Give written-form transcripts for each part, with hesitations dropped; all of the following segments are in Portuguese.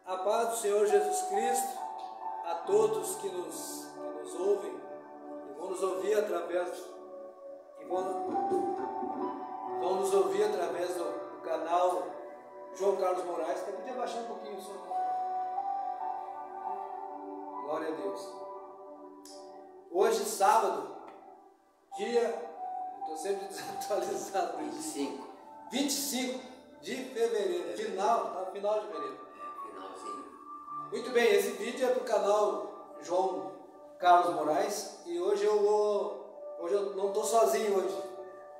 A paz do Senhor Jesus Cristo a todos que nos ouvem e vão nos ouvir através do canal João Carlos Moraes. Até podia baixar um pouquinho o som. Glória a Deus. Hoje, sábado, estou sempre desatualizado. 25 de fevereiro, final de fevereiro. Muito bem, esse vídeo é para o canal João Carlos Moraes e hoje eu não estou sozinho hoje.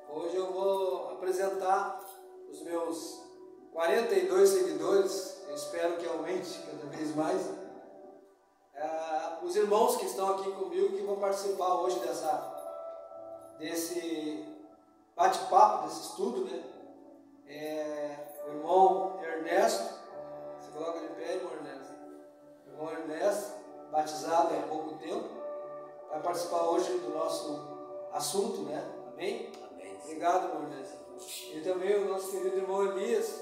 Hoje eu vou apresentar os meus 42 seguidores, eu espero que aumente cada vez mais. Os irmãos que estão aqui comigo que vão participar hoje desse bate-papo, desse estudo, né? O irmão Ernesto, você coloca de pé, irmão Ernesto. O irmão Ernesto, batizado há pouco tempo, vai participar hoje do nosso assunto, né? Amém? Amém. Obrigado, irmão Ernesto. E também o nosso querido irmão Elias.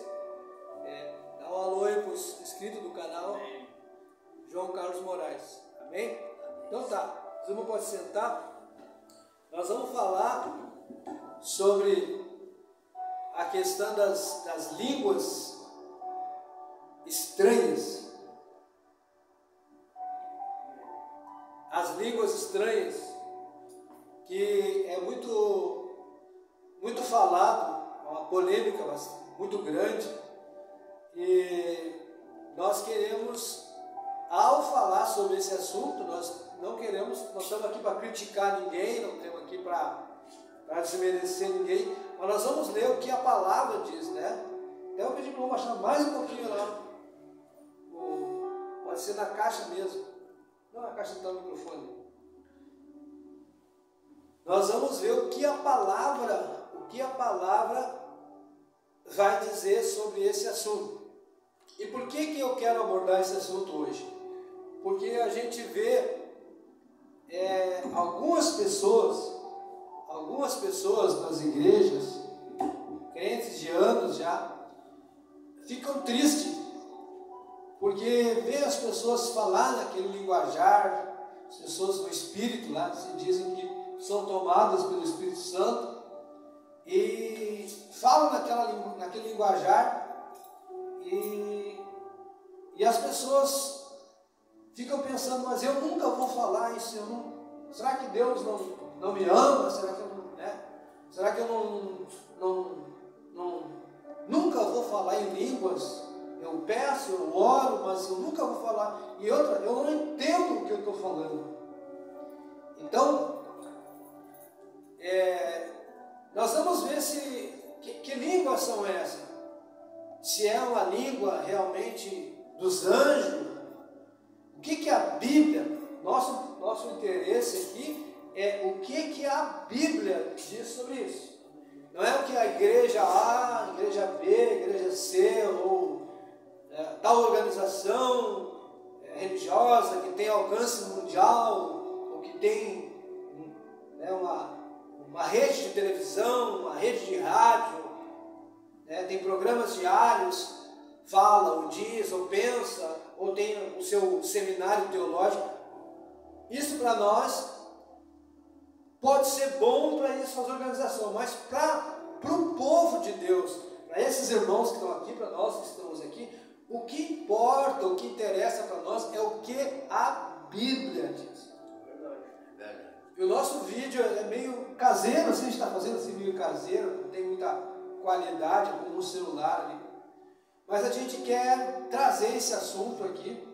Dá um alô aí para os inscritos do canal João Carlos Morais. Amém? Então tá, os irmãos podem sentar. Nós vamos falar sobre a questão das línguas estranhas. As línguas estranhas, que é muito falado, é uma polêmica muito grande, e nós queremos, ao falar sobre esse assunto, nós estamos aqui para criticar ninguém, não estamos aqui para desmerecer ninguém, mas nós vamos ler o que a palavra diz, né? Então eu pedi para baixar mais um pouquinho lá, pode ser na caixa mesmo, não na caixa do microfone. Nós vamos ver o que a palavra vai dizer sobre esse assunto. E por que eu quero abordar esse assunto hoje? Porque a gente vê algumas pessoas nas igrejas, crentes de anos já, ficam tristes, porque vê as pessoas falar naquele linguajar, as pessoas do Espírito lá, se dizem que são tomadas pelo Espírito Santo, e falam naquele linguajar, e as pessoas ficam pensando, mas eu nunca vou falar isso, será que Deus não me ama? Será que eu nunca vou falar em línguas? Eu peço, eu oro, mas eu nunca vou falar. E outra, eu não entendo o que eu estou falando. Então, nós vamos ver que línguas são essas. Se é uma língua realmente dos anjos. O que a Bíblia, nosso interesse aqui é o que a Bíblia diz sobre isso. Não é o que a igreja A, a igreja B, a igreja C, ou tal organização religiosa que tem alcance mundial, ou que tem uma rede de televisão, uma rede de rádio, tem programas diários, fala, ou diz, ou pensa, ou tem o seu seminário teológico. Isso para nós pode ser bom para essas organizações, mas para o povo de Deus, para esses irmãos que estão aqui, para nós que estamos aqui, o que importa, o que interessa para nós é o que a Bíblia diz. Verdade. E o nosso vídeo é meio caseiro, assim, a gente está fazendo assim meio caseiro, não tem muita qualidade como um celular ali. Mas a gente quer trazer esse assunto aqui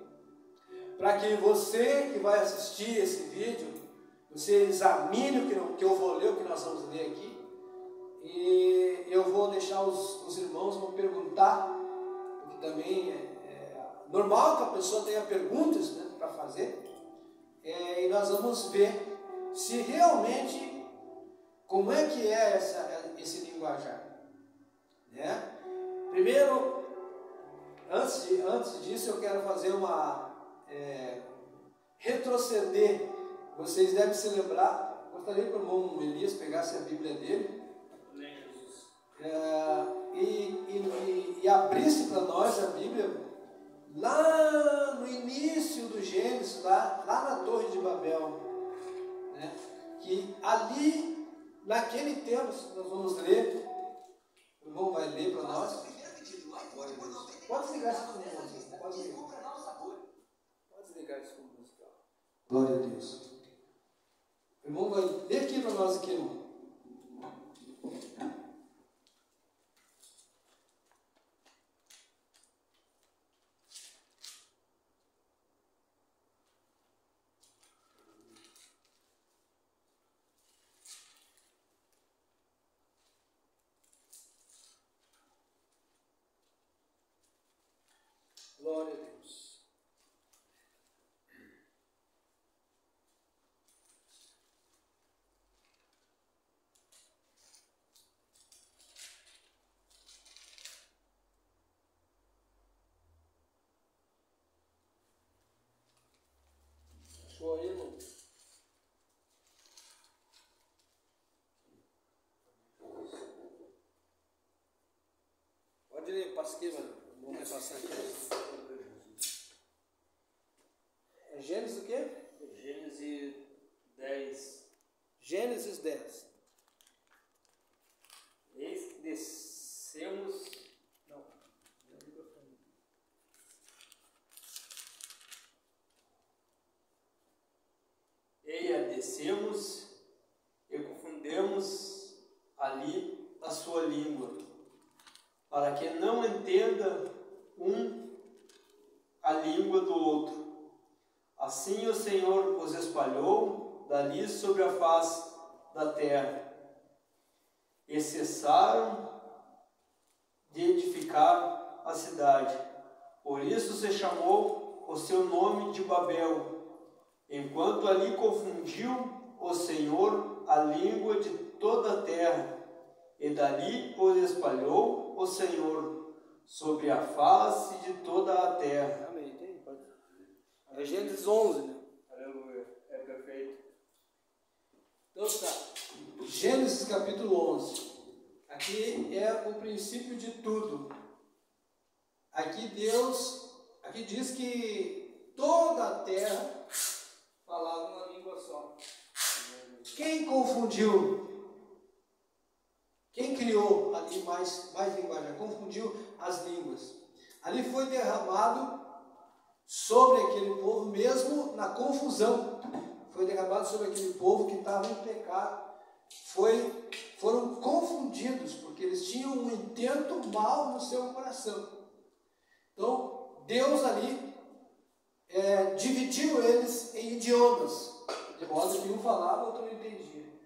para que você que vai assistir esse vídeo, você examine o que eu vou ler, o que nós vamos ler aqui, e eu vou deixar os irmãos vão perguntar, porque também é normal que a pessoa tenha perguntas, né, para fazer, e nós vamos ver se realmente, como é que é esse linguajar, né? Primeiro, antes disso, eu quero fazer retroceder. Vocês devem se lembrar, gostaria que o irmão Elias pegasse a Bíblia dele e abrisse para nós a Bíblia lá no início do Gênesis, lá na Torre de Babel, né? Que ali, naquele tempo, nós vamos ler, o irmão vai ler para nós. Pode desligar isso com música. Pode desligar isso com música. Glória a Deus. O irmão vai ler aqui para nós, aqui, irmão. Glória a Deus. Achou aí, irmão? Pode ler, passa aqui, mano. Vamos passar aqui. É Gênesis o quê? Gênesis 10. Gênesis 10. Eis que descemos. Não. Eia, descemos e confundemos ali a sua língua, para que não entenda um a língua do outro. Assim o Senhor os espalhou dali sobre a face da terra, e cessaram de edificar a cidade. Por isso se chamou o seu nome de Babel, enquanto ali confundiu o Senhor a língua de toda a terra, e dali os espalhou o Senhor sobre a face de toda a terra. Amém. É Gênesis 11, né? Aleluia, é perfeito. Então tá. Gênesis capítulo 11. Aqui é o princípio de tudo. Aqui diz que toda a terra falava uma língua só. Quem confundiu? Quem criou ali mais linguagem? Confundiu as línguas. Ali foi derramado sobre aquele povo, mesmo na confusão. Foi derramado sobre aquele povo que estava em pecado. Foram confundidos, porque eles tinham um intento mal no seu coração. Então, Deus ali dividiu eles em idiomas, de modo que um falava, outro não entendia.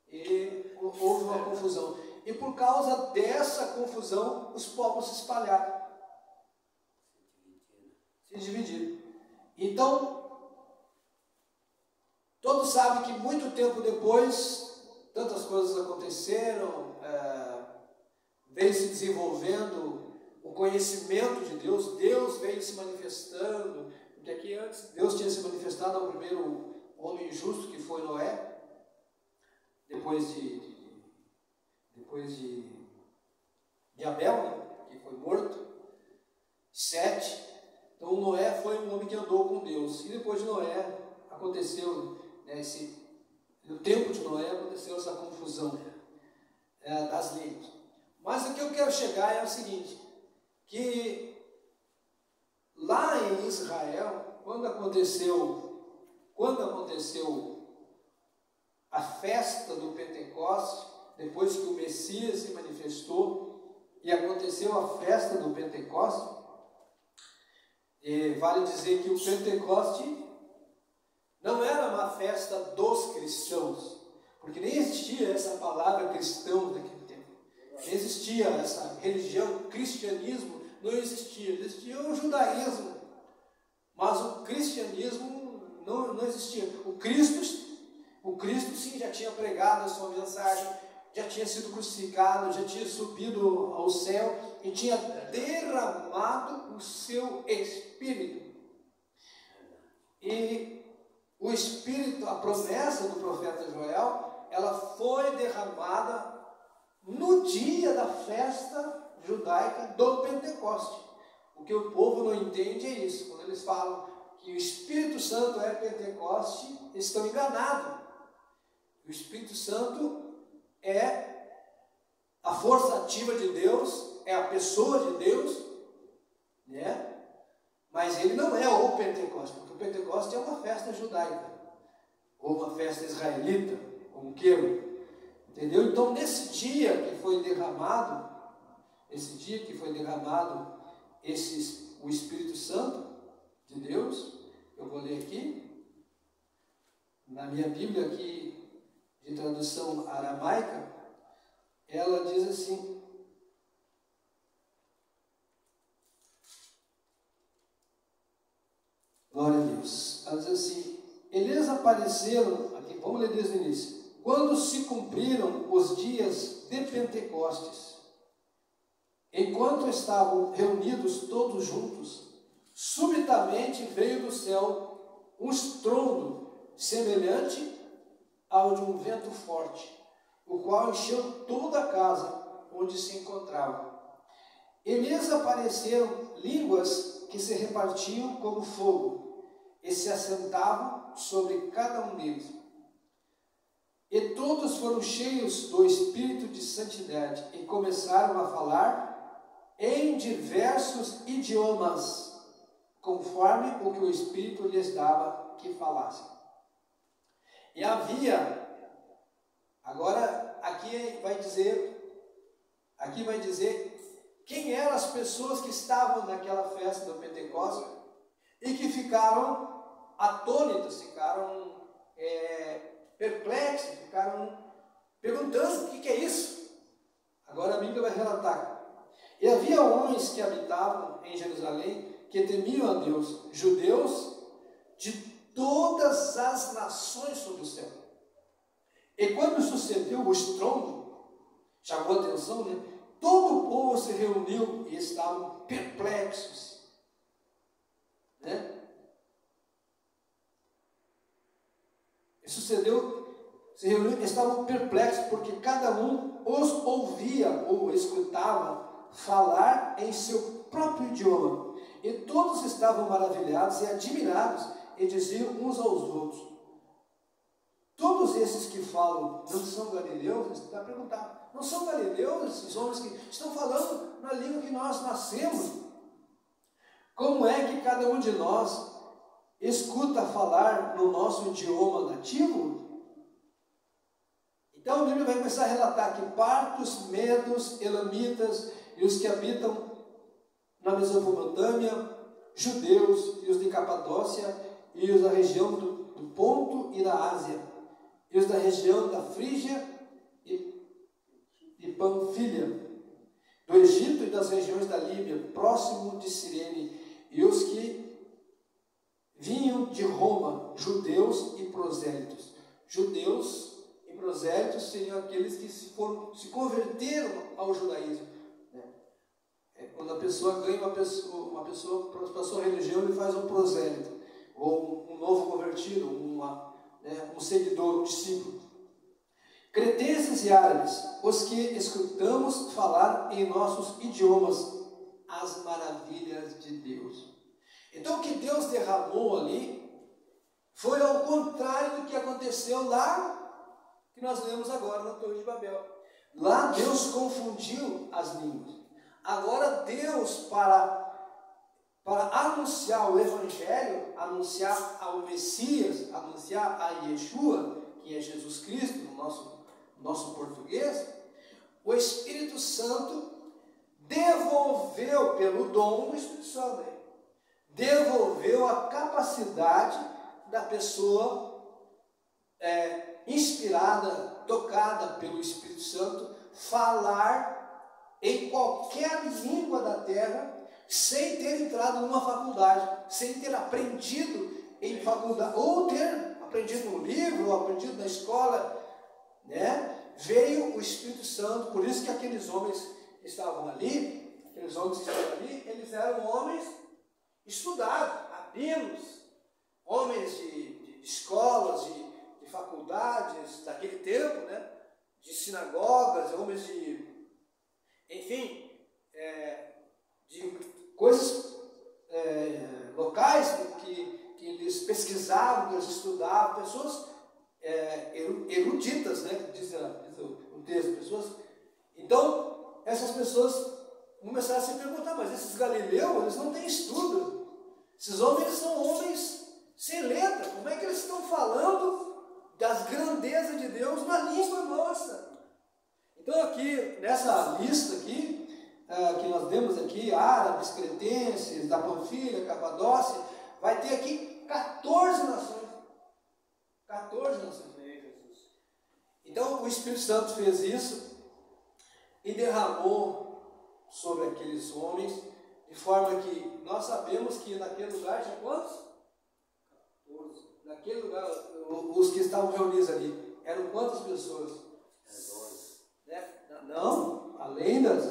E houve uma confusão. E por causa dessa confusão, os povos se espalharam. Se dividiram. Então, todos sabem que muito tempo depois, tantas coisas aconteceram, veio se desenvolvendo o conhecimento de Deus, Deus veio se manifestando, porque aqui antes Deus tinha se manifestado ao primeiro homem justo, que foi Noé, depois de Abel, né, que foi morto, Sete. Então Noé foi um homem que andou com Deus, e depois de Noé aconteceu, né, no tempo de Noé aconteceu essa confusão das línguas. Mas o que eu quero chegar é o seguinte, que lá em Israel, quando aconteceu a festa do Pentecostes, depois que o Messias se manifestou e aconteceu a festa do Pentecostes, vale dizer que o Pentecoste não era uma festa dos cristãos, porque nem existia essa palavra cristão naquele tempo, nem existia essa religião, cristianismo não existia, existia o judaísmo, mas o cristianismo não existia. O Cristo sim já tinha pregado a sua mensagem, já tinha sido crucificado, já tinha subido ao céu e tinha derramado o seu Espírito. E o Espírito, a promessa do profeta Joel, ela foi derramada no dia da festa judaica do Pentecoste. O que o povo não entende é isso. Quando eles falam que o Espírito Santo é Pentecoste, eles estão enganados. O Espírito Santo é a força ativa de Deus, é a pessoa de Deus, né? Mas ele não é o Pentecoste, porque o Pentecoste é uma festa judaica, ou uma festa israelita, como queiram, entendeu? Então, nesse dia que foi derramado, o Espírito Santo de Deus, eu vou ler aqui, na minha Bíblia aqui, de tradução aramaica, ela diz assim: glória a Deus. Ela diz assim: eles apareceram, aqui, vamos ler desde o início. Quando se cumpriram os dias de Pentecostes, enquanto estavam reunidos todos juntos, subitamente veio do céu um estrondo semelhante ao de um vento forte, o qual encheu toda a casa onde se encontravam. E lhes apareceram línguas que se repartiam como fogo, e se assentavam sobre cada um deles. E todos foram cheios do Espírito de Santidade, e começaram a falar em diversos idiomas, conforme o que o Espírito lhes dava que falassem. E havia, agora aqui vai dizer quem eram as pessoas que estavam naquela festa do Pentecostes e que ficaram atônitos, ficaram perplexos, ficaram perguntando: o que é isso? Agora a Bíblia vai relatar. E havia homens que habitavam em Jerusalém, que temiam a Deus, judeus de todas as nações sob o céu. E quando sucedeu o estrondo, chamou a atenção, né? Todo o povo se reuniu e estavam perplexos, né? E sucedeu, se reuniu e estavam perplexos, porque cada um os ouvia ou escutava falar em seu próprio idioma. E todos estavam maravilhados e admirados, e diziam uns aos outros: todos esses que falam não são galileus? Você está perguntando: não são galileus esses homens que estão falando na língua que nós nascemos? Como é que cada um de nós escuta falar no nosso idioma nativo? Então a Bíblia vai começar a relatar que partos, medos, elamitas e os que habitam na Mesopotâmia, judeus e os de Capadócia e os da região do Ponto e da Ásia, e os da região da Frígia e Panfilha, do Egito e das regiões da Líbia, próximo de Cirene, e os que vinham de Roma, judeus e prosélitos. Judeus e prosélitos seriam aqueles que se converteram ao judaísmo. Quando a pessoa ganha uma pessoa para a sua religião, ele faz um prosélito, ou um novo convertido, um seguidor, um discípulo. Cretenses e árabes, os que escutamos falar em nossos idiomas as maravilhas de Deus. Então o que Deus derramou ali foi ao contrário do que aconteceu lá, que nós lemos agora na Torre de Babel. Lá Deus confundiu as línguas. Agora Deus, para anunciar o Evangelho, anunciar ao Messias, anunciar a Yeshua, que é Jesus Cristo, no nosso português, o Espírito Santo devolveu, pelo dom do Espírito Santo, devolveu a capacidade da pessoa inspirada, tocada pelo Espírito Santo, falar em qualquer língua da terra, sem ter entrado numa faculdade, sem ter aprendido em faculdade, ou ter aprendido no livro, ou aprendido na escola, né? Veio o Espírito Santo. Por isso que aqueles homens que estavam ali, eles eram homens estudados, rabinos, homens de escolas, de faculdades daquele tempo, né? De sinagogas, homens de coisas pesquisavam, que eles estudavam, pessoas eruditas, né? Diz o texto, pessoas. Então, essas pessoas começaram a se perguntar, mas esses galileus, eles não têm estudo. Esses homens são homens sem letra. Como é que eles estão falando das grandezas de Deus na língua nossa? Então aqui, nessa lista aqui, que nós demos aqui, árabes, cretenses, da Panfilha, Capadócia, vai ter aqui 14 nações. 14 nações. Então o Espírito Santo fez isso e derramou sobre aqueles homens, de forma que nós sabemos que naquele lugar tinha quantos? 14. Naquele lugar, os que estavam reunidos ali, eram quantas pessoas? 12. Né? Não, além das,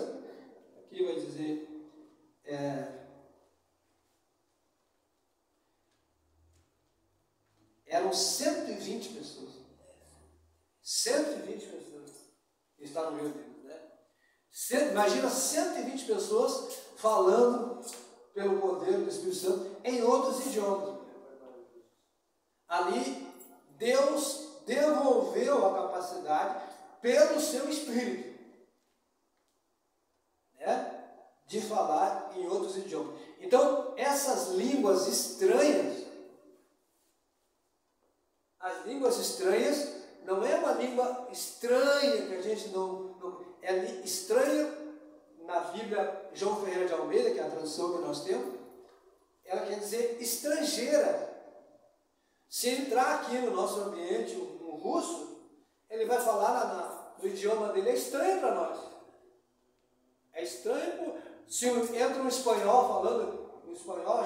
aqui vai dizer, eram 120 pessoas. 120 pessoas que estavam reunidas, né? Imagina 120 pessoas falando pelo poder do Espírito Santo em outros idiomas. Ali, Deus devolveu a capacidade pelo seu Espírito, né, de falar em outros idiomas. Então, essas línguas estranhas, as línguas estranhas, não é uma língua estranha que a gente não é estranha na Bíblia João Ferreira de Almeida, que é a tradução que nós temos, ela quer dizer estrangeira. Se entrar aqui no nosso ambiente um russo, ele vai falar no idioma dele, é estranho para nós. É estranho, se entra um espanhol falando em espanhol,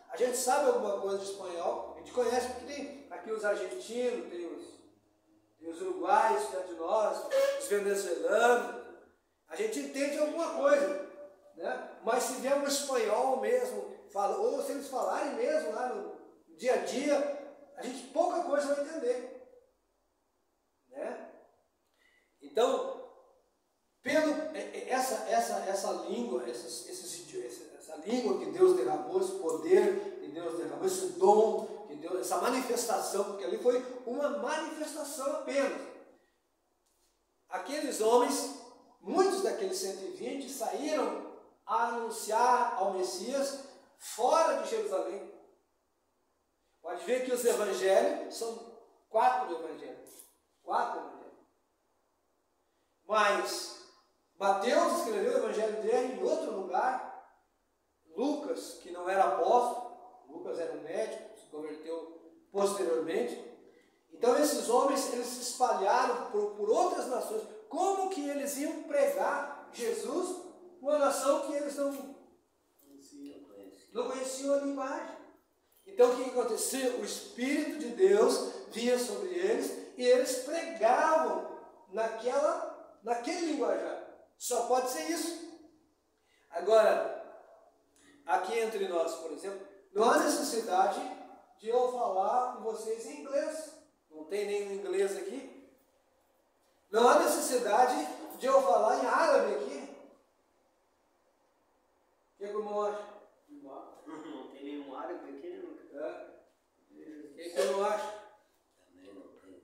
a gente sabe alguma coisa de espanhol, a gente conhece, porque tem aqui os argentinos, tem os uruguaios perto de nós, os venezuelanos, a gente entende alguma coisa, né? Mas se vier um espanhol mesmo, ou se eles falarem mesmo lá no dia a dia, a gente pouca coisa vai entender, né? Então, essa língua, essa língua que Deus derramou, esse poder que Deus derramou, esse dom que Deus, essa manifestação, porque ali foi uma manifestação apenas. Aqueles homens, muitos daqueles 120 saíram a anunciar ao Messias fora de Jerusalém. Pode ver que os evangelhos são 4 evangelhos. 4 evangelhos. Mas Mateus escreveu o evangelho dele em outro lugar. Lucas, que não era apóstolo, Lucas era um médico, se converteu posteriormente. Então esses homens, eles se espalharam por outras nações. Como que eles iam pregar Jesus uma nação que eles não conheciam a linguagem? Então o que acontecia? O Espírito de Deus vinha sobre eles e eles pregavam naquele linguajar. Só pode ser isso. Agora, aqui entre nós, por exemplo, não há necessidade de eu falar com vocês em inglês. Não tem nenhum inglês aqui. Não há necessidade de eu falar em árabe aqui. O que eu acho? Não tem nenhum árabe aqui, não? O que eu não acho? Também não tem.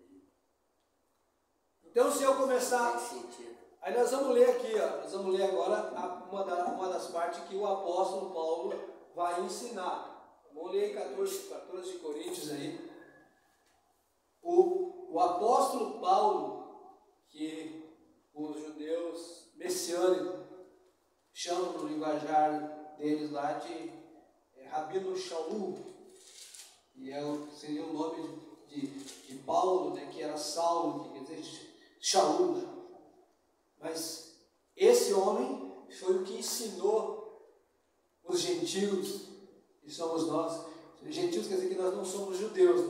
Então, se eu começar... Não tem sentido. Aí nós vamos ler aqui, ó, nós vamos ler agora uma das partes que o apóstolo Paulo vai ensinar. Vamos ler em 14 de Coríntios aí. O apóstolo Paulo, que os judeus messiânicos chamam no linguajar deles lá de Rabino Shaul, e seria o nome de Paulo, né, que era Saulo, que quer dizer Shaul, né? Mas esse homem foi o que ensinou os gentios, que somos nós. Gentios quer dizer que nós não somos judeus,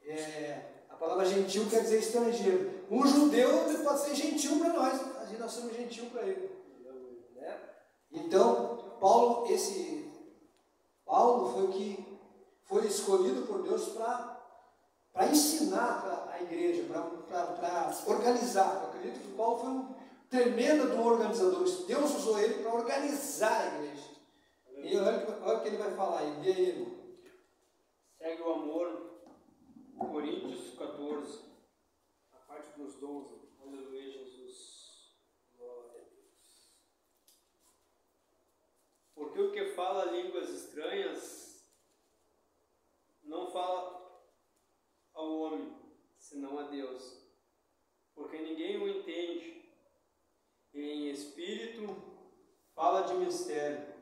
né? A palavra gentil quer dizer estrangeiro. Um judeu pode ser gentil para nós, nós somos gentil para ele, né? Então, Paulo foi o que foi escolhido por Deus para ensinar a igreja, para organizar. Eu acredito que Paulo foi um tremendo organizador. Deus usou ele para organizar a igreja. E olha o que ele vai falar aí. Vê aí, irmão. Segue o amor. Coríntios 14. A parte dos dons. Aleluia, Jesus. Glória a Deus. Porque o que fala línguas estranhas não fala ao homem, senão a Deus. Porque ninguém o entende. E em espírito fala de mistério.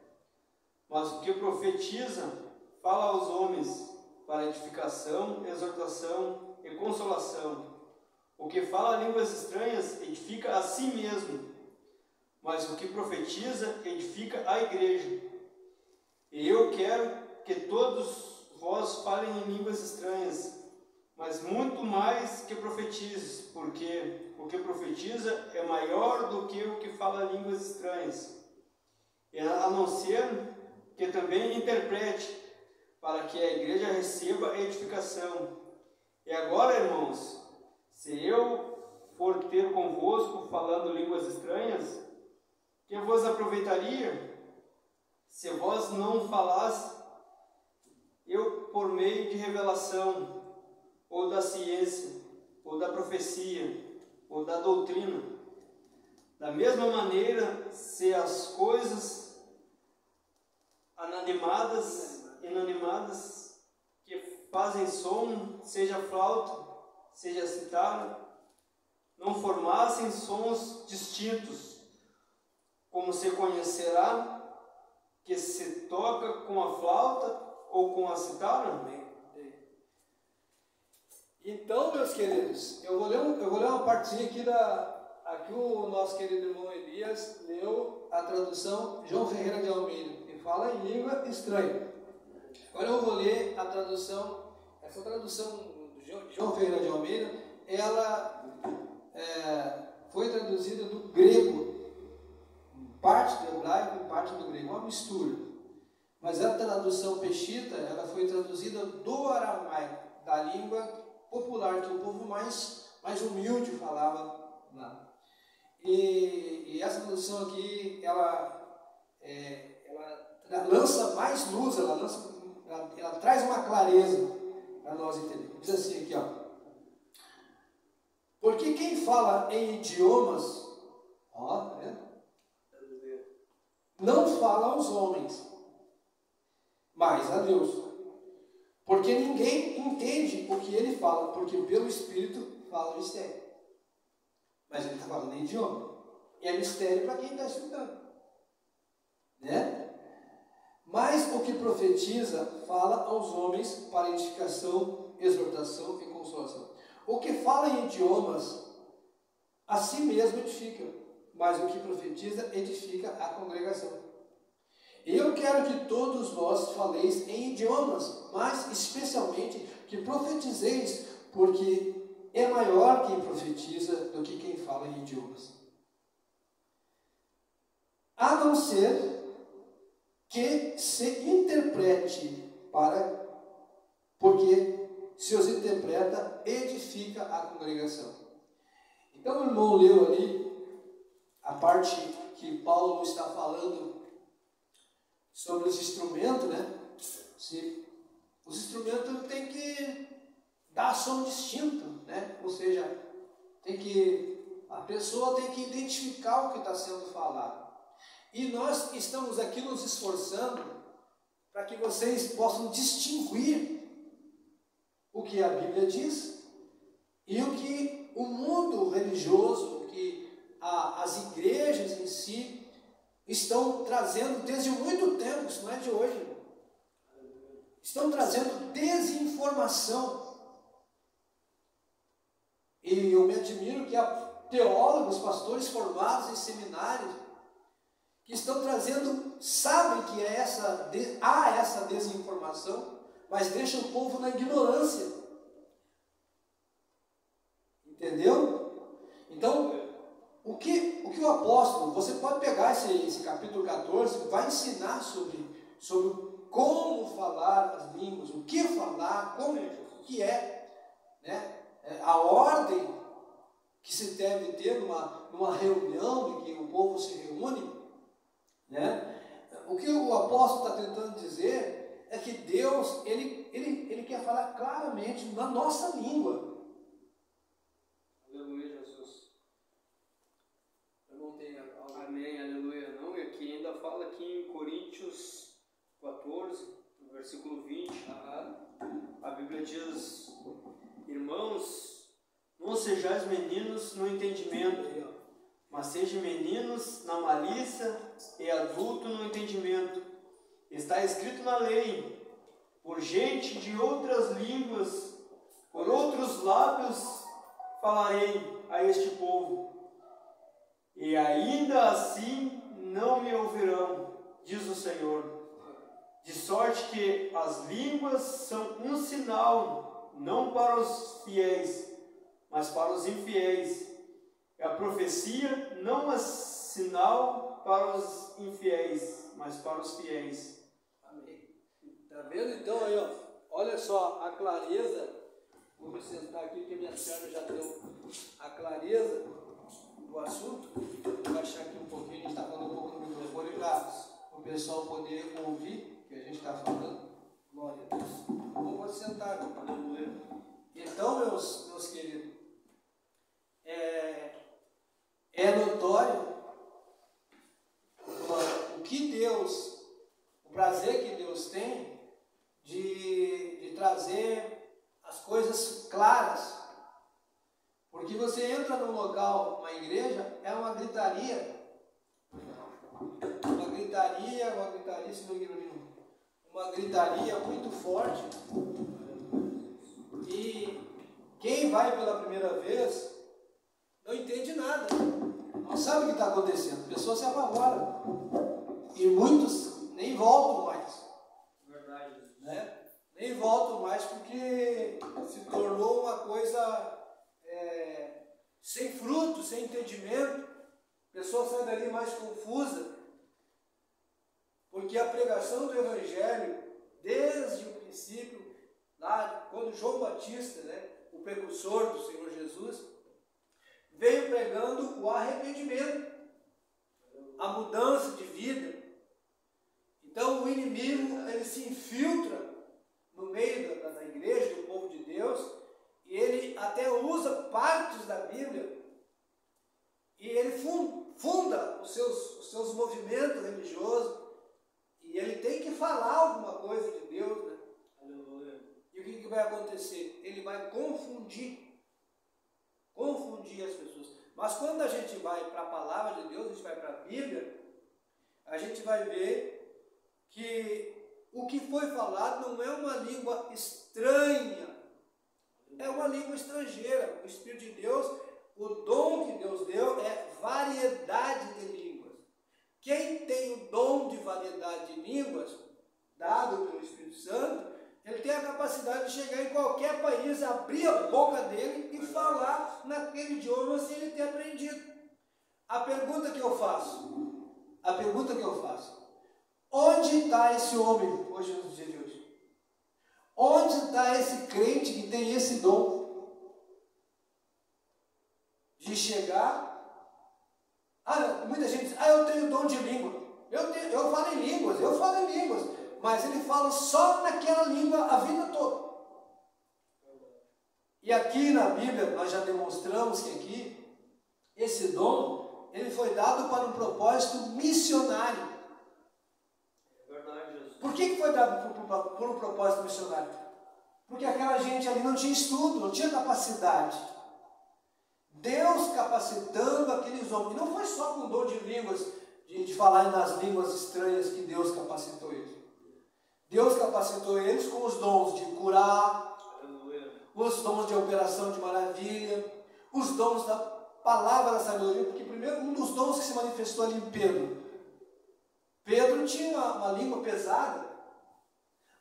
Mas o que profetiza fala aos homens para edificação, exortação e consolação. O que fala línguas estranhas edifica a si mesmo, mas o que profetiza edifica a igreja. E eu quero que todos vós falem em línguas estranhas, mas muito mais que profetizes, porque o que profetiza é maior do que o que fala línguas estranhas, e a não ser que também interprete, para que a igreja receba a edificação. E agora, irmãos, se eu for ter convosco falando línguas estranhas, que vos aproveitaria se vós não falasse eu por meio de revelação, ou da ciência, ou da profecia, ou da doutrina? Da mesma maneira, se as coisas inanimadas que fazem som, seja flauta, seja citar, não formassem sons distintos, como se conhecerá que se toca com a flauta ou com a citara? Então, meus queridos, eu vou ler uma partezinha aqui aqui o nosso querido irmão Elias leu a tradução João Ferreira de Almeida, que fala em língua estranha. Agora eu vou ler a tradução, essa tradução do João Ferreira de Almeida, ela foi traduzida do grego, parte do hebraico e parte do grego, uma mistura. Mas a tradução peshita, ela foi traduzida do aramaico, da língua popular, que o povo mais humilde falava lá. E essa tradução aqui, ela lança mais luz, ela traz uma clareza para nós entendermos. Diz assim aqui, ó. Porque quem fala em idiomas, ó, não fala aos homens, mas a Deus. Porque ninguém entende o que ele fala, porque pelo Espírito fala o mistério. Mas ele está falando em idioma. E é mistério para quem está estudando. Né? Mas o que profetiza fala aos homens para edificação, exortação e consolação. O que fala em idiomas, a si mesmo edifica. Mas o que profetiza edifica a congregação. Eu quero que todos vós faleis em idiomas, mas especialmente que profetizeis, porque é maior quem profetiza do que quem fala em idiomas. A não ser que se interprete porque se os interpreta, edifica a congregação. Então o irmão leu ali a parte que Paulo está falando sobre os instrumentos, né? Os instrumentos têm que dar som distinto, né? Ou seja, a pessoa tem que identificar o que está sendo falado. E nós estamos aqui nos esforçando para que vocês possam distinguir o que a Bíblia diz e o que o mundo religioso, o que as igrejas em si estão trazendo desde muito tempo, isso não é de hoje. Estão trazendo desinformação. E eu me admiro que há teólogos, pastores formados em seminários, que estão trazendo, sabem que há essa desinformação, mas deixam o povo na ignorância. Entendeu? Então, o que o apóstolo, você pode pegar esse capítulo 14, vai ensinar sobre como falar as línguas, o que falar, como que né? A ordem que se deve ter numa reunião em que o povo se reúne, né? O que o apóstolo está tentando dizer é que Deus, ele quer falar claramente na nossa língua. Aleluia, Jesus. Eu não tenho algo. Amém, aleluia. Não, e aqui ainda fala aqui em Coríntios 14, no versículo 20. A Bíblia diz: irmãos, não sejais meninos no entendimento, mas sejam meninos na malícia e adulto no entendimento. Está escrito na lei: por gente de outras línguas, por outros lábios falarei a este povo, e ainda assim não me ouvirão, diz o Senhor. De sorte que as línguas são um sinal, não para os fiéis, mas para os infiéis. E a profecia não é sinal para os infiéis, mas para os fiéis. Amém. Está vendo então aí, ó? Olha só a clareza. Vou me sentar aqui porque minha perna já deu a clareza do assunto. Vou baixar aqui um pouquinho, a gente está falando um pouco no microfone para o pessoal poder ouvir o que a gente está falando. Glória a Deus. Vou sentar aqui. Então, meus queridos, é notório o que Deus, o prazer que Deus tem de trazer as coisas claras. Porque você entra num local, uma igreja, é uma gritaria, se não me engano, uma gritaria muito forte. E quem vai pela primeira vez não entende nada, não sabe o que está acontecendo. A pessoa se apavora e muitos nem voltam mais. Verdade. Né? Nem voltam mais porque se tornou uma coisa sem fruto, sem entendimento. A pessoa sai dali mais confusa, porque a pregação do Evangelho, desde o princípio, lá quando João Batista, né, o precursor do Senhor Jesus, veio pregando o arrependimento, a mudança de vida. Então o inimigo, ele se infiltra no meio da igreja, do povo de Deus, e ele até usa partes da Bíblia, e ele funda os seus movimentos religiosos, e ele tem que falar alguma coisa de Deus, né? E o que vai acontecer? Ele vai confundir as pessoas. Mas quando a gente vai para a palavra de Deus, a gente vai para a Bíblia, a gente vai ver que o que foi falado não é uma língua estranha, é uma língua estrangeira. O Espírito de Deus, o dom que Deus deu é variedade de línguas. Quem tem o dom de variedade de línguas, dado pelo Espírito Santo, ele tem a capacidade de chegar em qualquer país, abrir a boca dele e falar naquele idioma sem ele ter aprendido. A pergunta que eu faço, onde está esse homem hoje, nos dias de hoje? Onde está esse crente que tem esse dom de chegar? Muita gente diz, eu tenho dom de língua. Eu falo em línguas, mas ele fala só naquela língua a vida toda. E aqui na Bíblia, nós já demonstramos que aqui, esse dom, ele foi dado para um propósito missionário. Por que foi dado por um propósito missionário? Porque aquela gente ali não tinha estudo, não tinha capacidade. Deus capacitando aqueles homens. E não foi só com o dom de línguas, de falar nas línguas estranhas que Deus capacitou eles. Deus capacitou eles com os dons de curar, os dons de operação de maravilha, os dons da palavra da sabedoria, porque primeiro um dos dons que se manifestou ali em Pedro tinha uma língua pesada,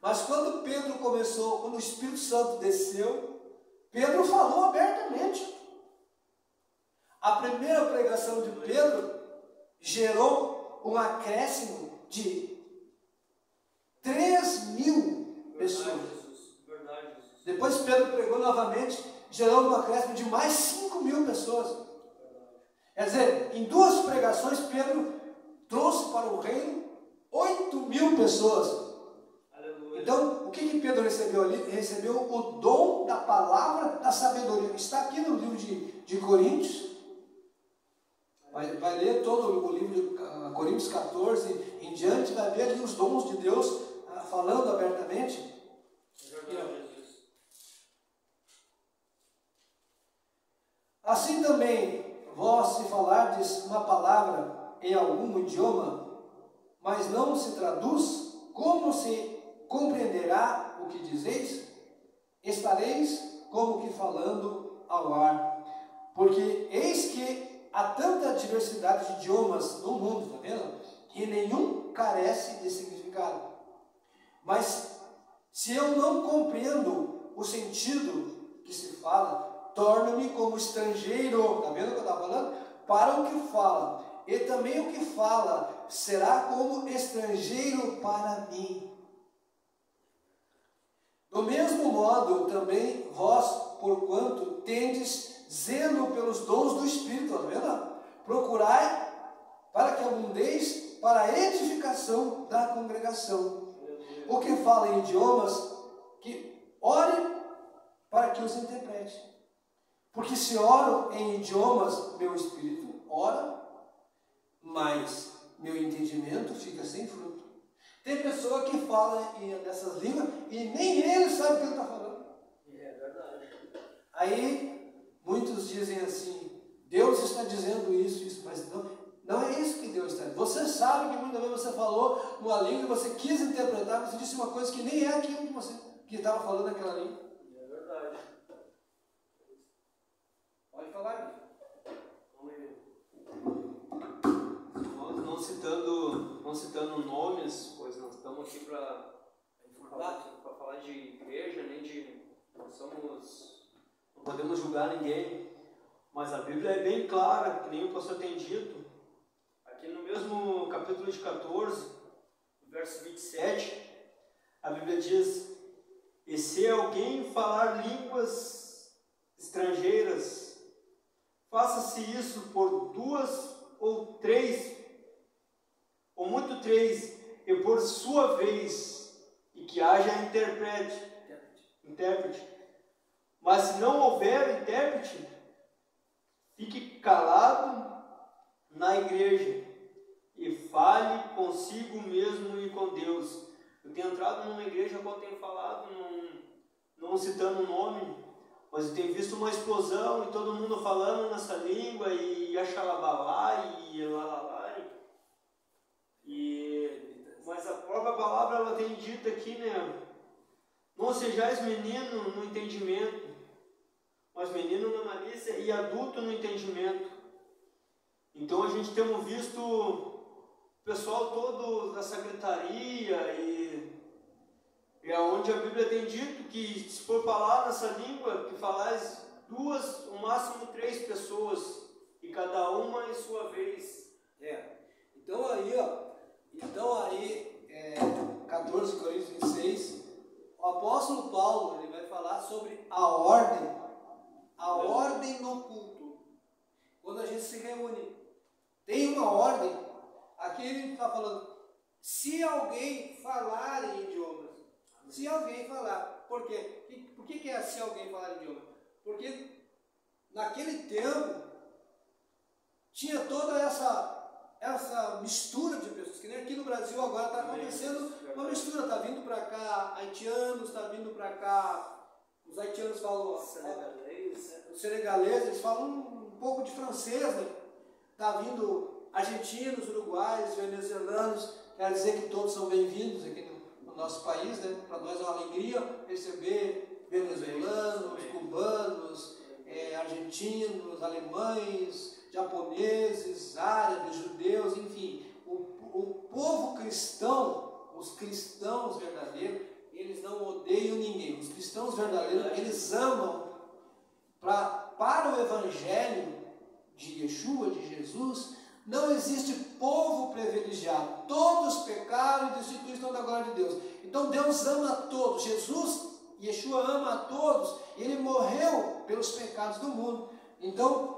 mas quando quando o Espírito Santo desceu, Pedro falou abertamente. A primeira pregação de Pedro gerou um acréscimo de 3.000 pessoas. Depois Pedro pregou novamente, gerou um acréscimo de mais 5.000 pessoas. Quer dizer, em 2 pregações, Pedro trouxe para o reino 8.000 pessoas. que Pedro recebeu ali? Recebeu o dom da palavra da sabedoria. Está aqui no livro de Coríntios. Vai ler todo o livro de Coríntios 14 em diante, vai ver ali os dons de Deus falando abertamente. Assim também, vós, se falardes uma palavra em algum idioma, mas não se traduz, como se compreenderá o que dizeis? Estareis como que falando ao ar. Porque eis que há tanta diversidade de idiomas no mundo, está vendo? Que nenhum carece de significado. Mas se eu não compreendo o sentido que se fala, torno-me como estrangeiro, está vendo o que eu estava falando? Para o que fala. E também o que fala será como estrangeiro para mim. Do mesmo modo, também vós, porquanto tendes zelo pelos dons do Espírito, está vendo? Procurai para que abundeis para a edificação da congregação. O que fala em idiomas, que ore para que os interprete. Porque se oro em idiomas, meu espírito ora, mas meu entendimento fica sem fruto. Tem pessoa que fala nessas línguas e nem ele sabe o que ele está falando. É verdade. Aí, muitos dizem assim, Deus está dizendo isso, mas não é isso que Deus está dizendo. Você sabe que muitas vezes você falou uma língua e você quis interpretar, você disse uma coisa que nem é aquilo que você estava falando naquela língua. É verdade. Pode falar. Não citando nomes, pois nós estamos aqui para falar de igreja, não podemos julgar ninguém, mas a Bíblia é bem clara, que nem o pastor tem dito, aqui no mesmo capítulo de 14, verso 27, a Bíblia diz: e se alguém falar línguas estrangeiras, faça-se isso por 2 ou 3, ou muito 3, e por sua vez, e que haja intérprete. Mas se não houver intérprete, fique calado na igreja e fale consigo mesmo e com Deus. Eu tenho entrado numa igreja quando tenho falado, não citando o nome, mas eu tenho visto uma explosão e todo mundo falando nessa língua e axalabalá e lalala. Mas a própria palavra ela tem dito aqui, né? Não sejais menino no entendimento, mas menino na malícia e adulto no entendimento. Então a gente temos visto o pessoal todo dessa gritaria e é onde a Bíblia tem dito que se for falar nessa língua, que falais 2, no máximo 3 pessoas, e cada uma em sua vez. Então aí, 14 Coríntios 26, o apóstolo Paulo ele vai falar sobre a ordem no culto. Quando a gente se reúne, tem uma ordem. Aqui ele está falando, se alguém falar em idiomas, se alguém falar, por quê? Por que é se alguém falar em idiomas? Porque naquele tempo tinha toda essa mistura de pessoas, que nem aqui no Brasil agora está acontecendo uma mistura, está vindo para cá haitianos, está vindo para cá, os haitianos falam os senegaleses, eles falam um pouco de francês, né? Está vindo argentinos, uruguaios, venezuelanos, quer dizer que todos são bem-vindos aqui no nosso país, né? Para nós é uma alegria receber venezuelanos, cubanos, argentinos, alemães, japoneses, árabes, judeus, enfim, o povo cristão, os cristãos verdadeiros, eles não odeiam ninguém. Os cristãos verdadeiros, eles amam para o evangelho de Yeshua, de Jesus. Não existe povo privilegiado. Todos pecaram e destituíram da glória de Deus. Então Deus ama a todos. Jesus, Yeshua ama a todos. Ele morreu pelos pecados do mundo. Então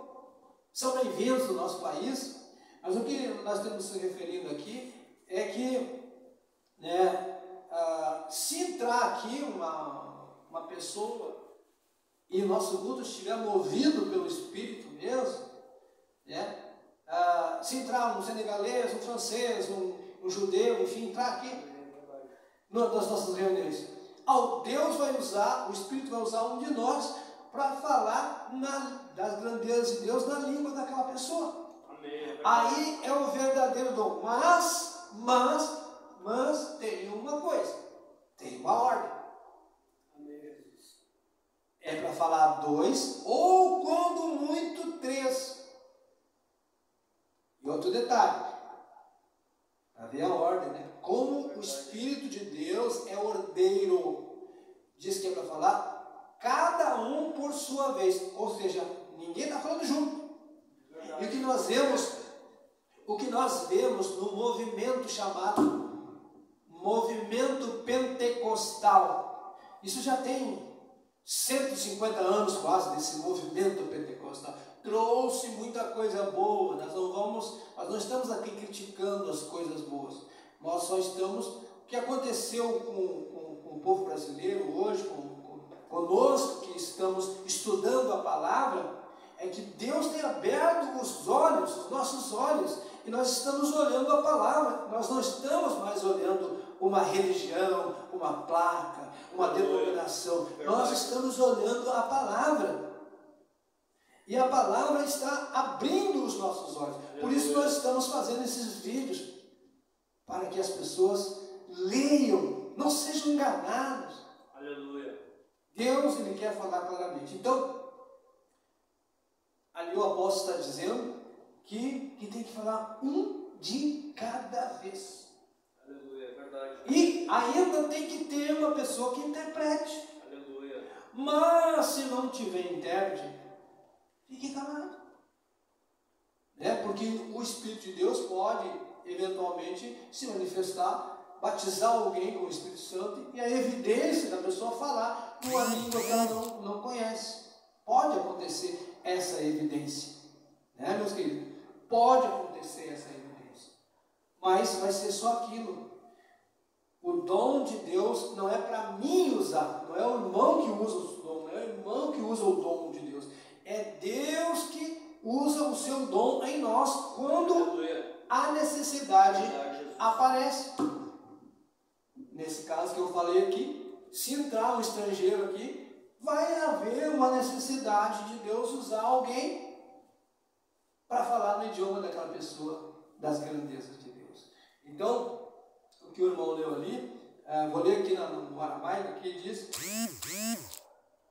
são bem-vindos no nosso país, mas o que nós estamos se referindo aqui é que Se entrar aqui uma pessoa e o nosso culto estiver movido pelo Espírito mesmo, né? Se entrar um senegalês, um francês, um judeu, enfim, entrar aqui nas nossas reuniões, Deus vai usar, o Espírito vai usar um de nós para falar das grandezas de Deus na língua daquela pessoa. Amém. Aí é o verdadeiro dom. Mas tem uma coisa, tem uma ordem. Amém, Jesus. É para falar 2 ou quando muito 3. E outro detalhe, para ver a ordem, né? Como o Espírito de Deus é ordeiro, diz que é para falar cada um por sua vez, ou seja, ninguém está falando junto. E o que nós vemos no movimento chamado movimento pentecostal, isso já tem 150 anos quase desse movimento pentecostal, trouxe muita coisa boa. Nós não estamos aqui criticando as coisas boas, nós só estamos, o que aconteceu com o povo brasileiro hoje, conosco que estamos estudando a palavra, é que Deus tem aberto os nossos olhos, e nós estamos olhando a palavra, nós não estamos mais olhando uma religião, uma placa, uma denominação, nós estamos olhando a palavra, e a palavra está abrindo os nossos olhos. Por isso nós estamos fazendo esses vídeos, para que as pessoas leiam, não sejam enganados. Aleluia. Deus, Ele quer falar claramente. Então, ali o apóstolo está dizendo que tem que falar um de cada vez. Aleluia, é verdade. E ainda tem que ter uma pessoa que interprete. Aleluia. Mas se não tiver intérprete, fique calado. Né? Porque o Espírito de Deus pode, eventualmente, se manifestar, batizar alguém com o Espírito Santo, e a evidência da pessoa falar numa língua que ela não conhece. Pode acontecer essa evidência. Né, meus queridos? Pode acontecer essa evidência. Mas vai ser só aquilo. O dom de Deus não é para mim usar. Não é o irmão que usa o dom. Não é o irmão que usa o dom de Deus. É Deus que usa o seu dom em nós quando a necessidade aparece. Nesse caso que eu falei aqui, se entrar um estrangeiro aqui, vai haver uma necessidade de Deus usar alguém para falar no idioma daquela pessoa, das grandezas de Deus. Então, o que o irmão leu ali, vou ler aqui no aramaico, que diz: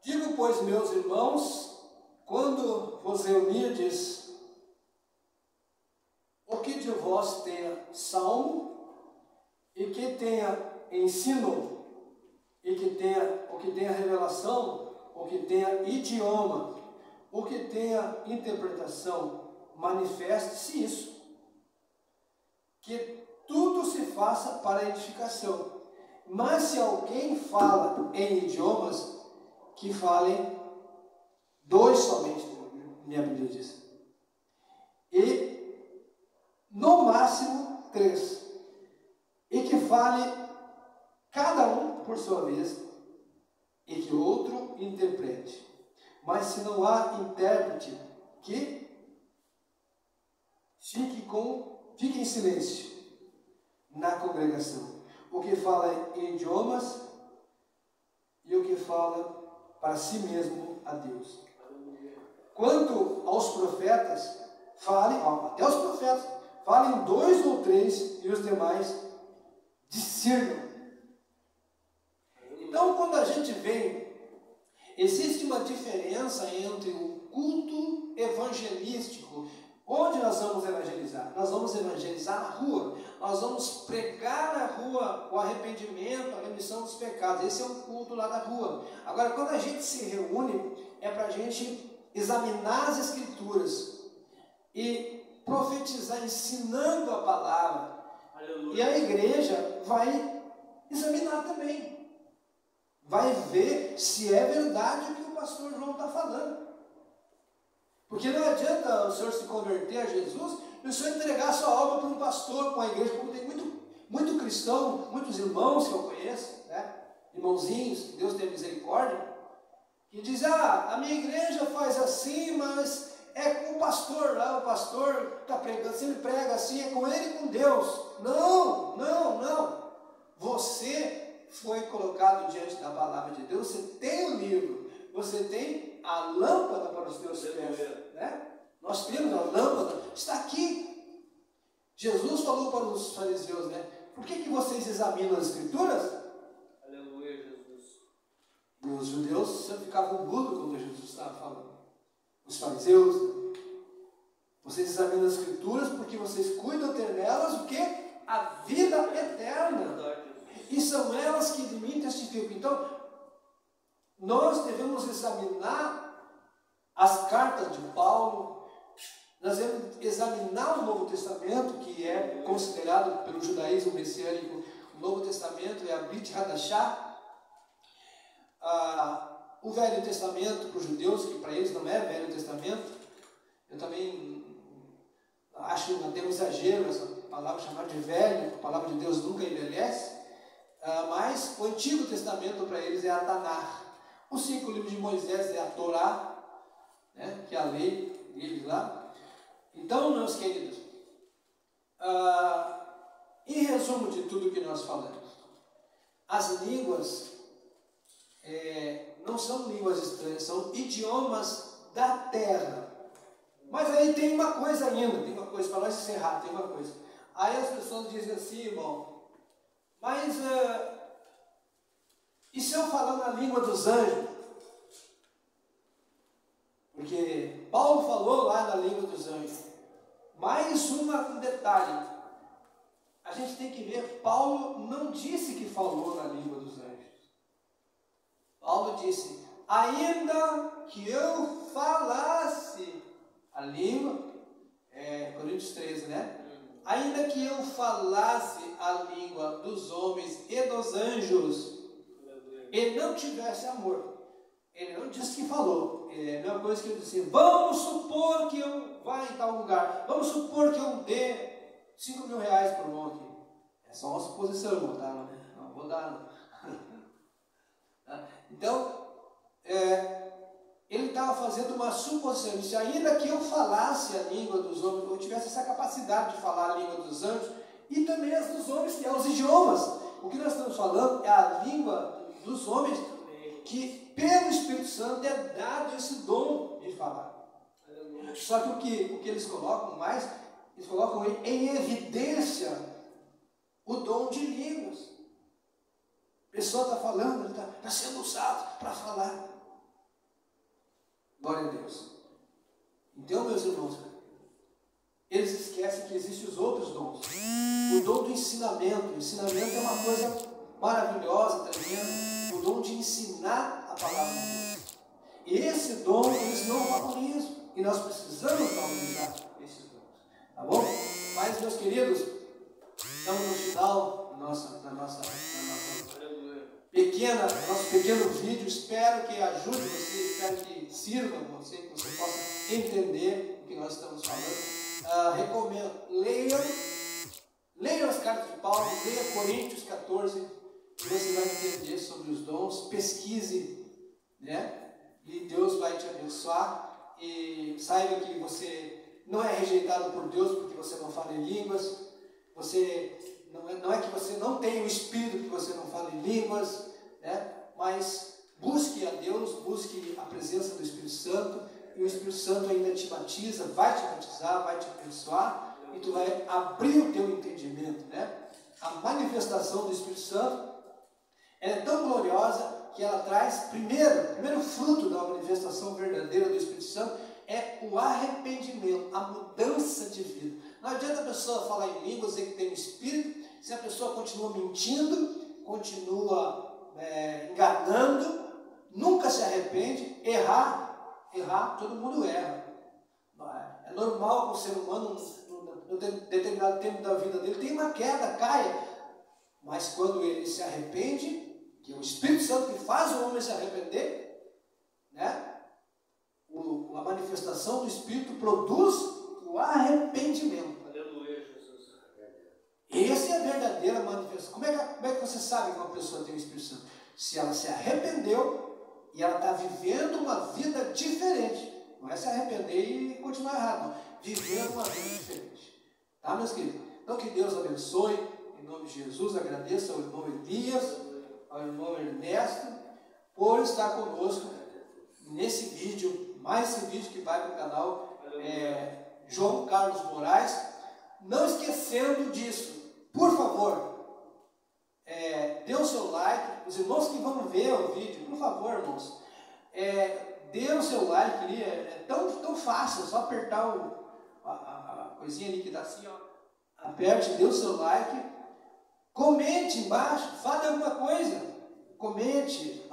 digo, pois, meus irmãos, quando vos reunirdes, o que de vós tenha salmo, e que tenha ensino, e o que tenha revelação, o que tenha idioma, o que tenha interpretação, manifeste-se isso, que tudo se faça para a edificação. Mas se alguém fala em idiomas, que falem 2 somente, minha Bíblia diz, e no máximo 3, e que fale cada um por sua vez, e que outro interprete. Mas se não há intérprete, que fique em silêncio na congregação. O que fala em idiomas e o que fala para si mesmo a Deus. Quanto aos profetas, até os profetas, falem 2 ou 3 e os demais discernam. Então, quando a gente vem, existe uma diferença entre o culto evangelístico. Onde nós vamos evangelizar? Nós vamos evangelizar na rua. Nós vamos pregar na rua o arrependimento, a remissão dos pecados. Esse é um culto lá da rua. Agora, quando a gente se reúne, é para a gente examinar as Escrituras e profetizar, ensinando a palavra. Aleluia. E a igreja vai examinar também. Vai ver se é verdade o que o pastor João está falando. Porque não adianta o senhor se converter a Jesus e o senhor entregar a sua alma para um pastor, para uma igreja, como tem muito cristão, muitos irmãos que eu conheço, né? Irmãozinhos, que Deus tenha misericórdia, que diz, a minha igreja faz assim, mas é com o pastor lá, o pastor está pregando, se ele prega assim, é com ele e com Deus. Não, não, não. Você foi colocado diante da palavra de Deus, você tem o livro, você tem a lâmpada para os teus pés, né? Nós temos a lâmpada, está aqui. Jesus falou para os fariseus, né? Por que vocês examinam as escrituras? Aleluia, Jesus. Os judeus ficavam mudos quando Jesus estava falando. Os fariseus, vocês examinam as escrituras porque vocês cuidam ter nelas o quê? A vida eterna. E são elas que de mim testificam. Então, nós devemos examinar as cartas de Paulo, nós devemos examinar o Novo Testamento, que é considerado pelo judaísmo messiânico, o Novo Testamento é a Brit Hadashah, o Velho Testamento para os judeus, que para eles não é Velho Testamento. Eu também acho até um exagero essa palavra chamada de velho, a palavra de Deus nunca envelhece, mas o Antigo Testamento para eles é a Tanakh. Os 5 livros de Moisés é a Torá, né, que é a lei deles lá. Então, meus queridos, em resumo de tudo que nós falamos, as línguas não são línguas estranhas, são idiomas da terra. Mas aí tem uma coisa ainda, tem uma coisa, para nós encerrar, tem uma coisa. Aí as pessoas dizem assim, irmão, mas e se eu falar na língua dos anjos? Porque Paulo falou lá na língua dos anjos. Mais um detalhe, a gente tem que ver, Paulo não disse que falou na língua dos anjos. Paulo disse, ainda que eu falasse a língua, Coríntios 13, né? Ainda que eu falasse a língua dos homens e dos anjos, e não tivesse amor, ele não disse que falou. É a mesma coisa que ele disse, vamos supor que eu vá em tal lugar, vamos supor que eu dê 5 mil reais para o monte. É só uma suposição, irmão, tá? Não vou dar, não. Então, ele estava fazendo uma suposição. Ele disse, ainda que eu falasse a língua dos homens, eu tivesse essa capacidade de falar a língua dos anjos, e também as dos homens, que é os idiomas. O que nós estamos falando é a língua dos homens, que pelo Espírito Santo é dado esse dom de falar. Só que o que eles colocam mais, eles colocam em evidência o dom de línguas. A pessoa está falando, ele está sendo usado para falar. Glória a Deus. Então, meus irmãos, eles esquecem que existem os outros dons. O dom do ensinamento. O ensinamento é uma coisa maravilhosa, tremenda. O dom de ensinar a palavra de Deus. E esse dom eles não valorizam. E nós precisamos valorizar esses dons. Tá bom? Mas, meus queridos, estamos no final da nosso pequeno vídeo. Espero que ajude você, espero que sirva você, que você possa entender o que nós estamos falando. Recomendo, leiam as cartas de Paulo, leia Coríntios 14, que você vai entender sobre os dons, pesquise, né? E Deus vai te abençoar. E saiba que você não é rejeitado por Deus porque você não fala em línguas. Não é que você não tem o Espírito que você não fala em línguas, né? Mas busque a Deus, busque a presença do Espírito Santo, e o Espírito Santo ainda te batiza, vai te batizar, vai te abençoar, e tu vai abrir o teu entendimento, né? A manifestação do Espírito Santo ela é tão gloriosa que ela traz, primeiro fruto da manifestação verdadeira do Espírito Santo é o arrependimento, a mudança de vida. Não adianta a pessoa falar em línguas, dizer que tem o Espírito, se a pessoa continua mentindo, continua enganando, nunca se arrepende. Errar, todo mundo erra. É normal que o ser humano, em determinado tempo da vida dele, tem uma queda, caia. Mas quando ele se arrepende, que é o Espírito Santo que faz o homem se arrepender, né? A manifestação do Espírito produz o arrependimento. Aleluia, Jesus. Essa é a verdadeira manifestação. Como é que você sabe que uma pessoa tem o Espírito Santo? Se ela se arrependeu e ela está vivendo uma vida diferente. Não é se arrepender e continuar errado, não. Viver uma vida diferente. Tá, meus queridos? Então que Deus abençoe, em nome de Jesus. Agradeço ao irmão Elias, ao irmão Ernesto, por estar conosco nesse vídeo, mais esse vídeo que vai para o canal João Carlos Moraes. Não esquecendo disso, por favor, dê o seu like. Os irmãos que vão ver o vídeo, por favor, irmãos, dê o seu like, é tão fácil, é só apertar a coisinha ali que está assim, ó. Aperte, dê o seu like, comente embaixo, fale alguma coisa, comente,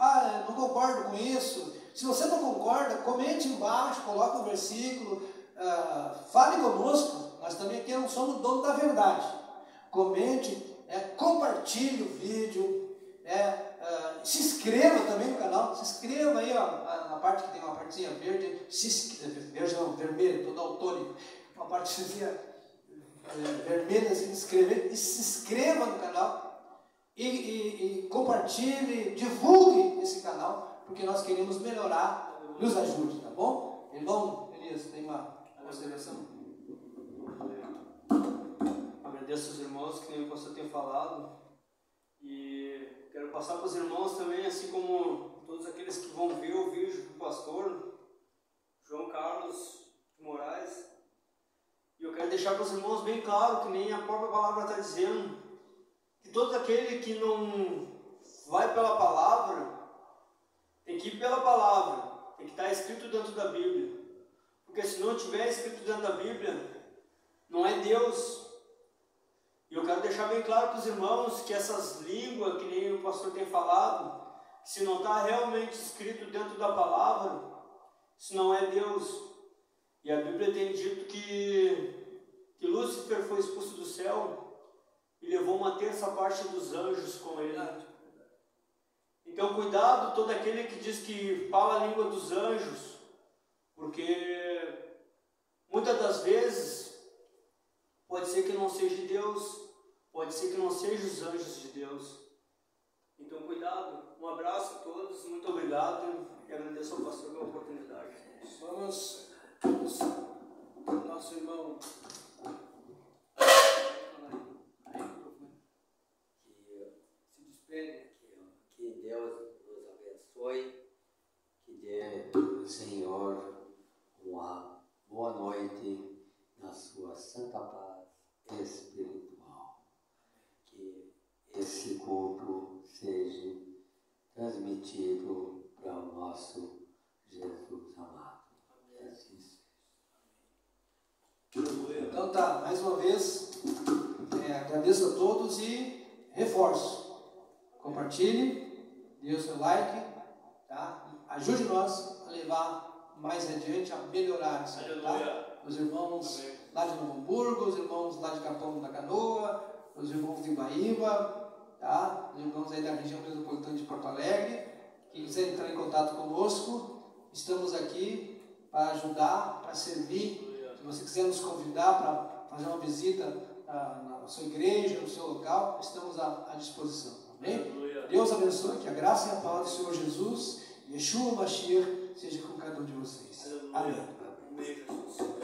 não concordo com isso. Se você não concorda, comente embaixo, coloque um versículo, fale conosco. Nós também aqui não somos dono da verdade. Comente, compartilhe o vídeo, se inscreva também no canal. Se inscreva aí, ó, na parte que tem uma partezinha verde, verde não, vermelha, todo daltônico, uma partezinha vermelha, assim, inscrever, e se inscreva no canal e compartilhe, divulgue esse canal, porque nós queremos melhorar. Nos ajude, tá bom? Irmão Elias, tem uma consideração? Agradeço aos irmãos, que nem o pastor tem falado, e quero passar para os irmãos também, assim como todos aqueles que vão ver o vídeo do pastor João Carlos de Moraes. E eu quero deixar para os irmãos bem claro, que nem a própria palavra está dizendo, que todo aquele que não vai pela palavra, tem que ir pela palavra, tem que estar escrito dentro da Bíblia. Porque se não estiver escrito dentro da Bíblia, não é Deus. E eu quero deixar bem claro para os irmãos que essas línguas, que nem o pastor tem falado, se não está realmente escrito dentro da palavra, isso não é Deus. E a Bíblia tem dito que Lúcifer foi expulso do céu e levou uma terça parte dos anjos com ele. Então cuidado todo aquele que diz que fala a língua dos anjos, porque muitas das vezes pode ser que não seja Deus, pode ser que não seja os anjos de Deus. Então cuidado, um abraço a todos, muito obrigado e agradeço ao pastor pela oportunidade. Vamos, nosso irmão. Que se despede aqui, que Deus nos abençoe, que dê o Senhor uma boa noite na sua santa paz espiritual. Que esse culto seja transmitido para o nosso Jesus amado. Que assim seja. Então tá, mais uma vez, agradeço a todos e reforço. Compartilhe, dê o seu like, tá? Ajude nós a levar mais adiante, a melhorar isso aí, tá? Os irmãos lá de Novo Hamburgo, os irmãos lá de Capão da Canoa, os irmãos de Ibaíba, tá? Os irmãos aí da região metropolitana de Porto Alegre, que quiserem entrar em contato conosco, estamos aqui para ajudar, para servir. Se você quiser nos convidar para fazer uma visita na sua igreja, no seu local, estamos à disposição. Amém? Deus abençoe, que a graça e a paz do Senhor Jesus, Yeshua Mashiach, seja com cada um de vocês. Amém. Amém, Jesus.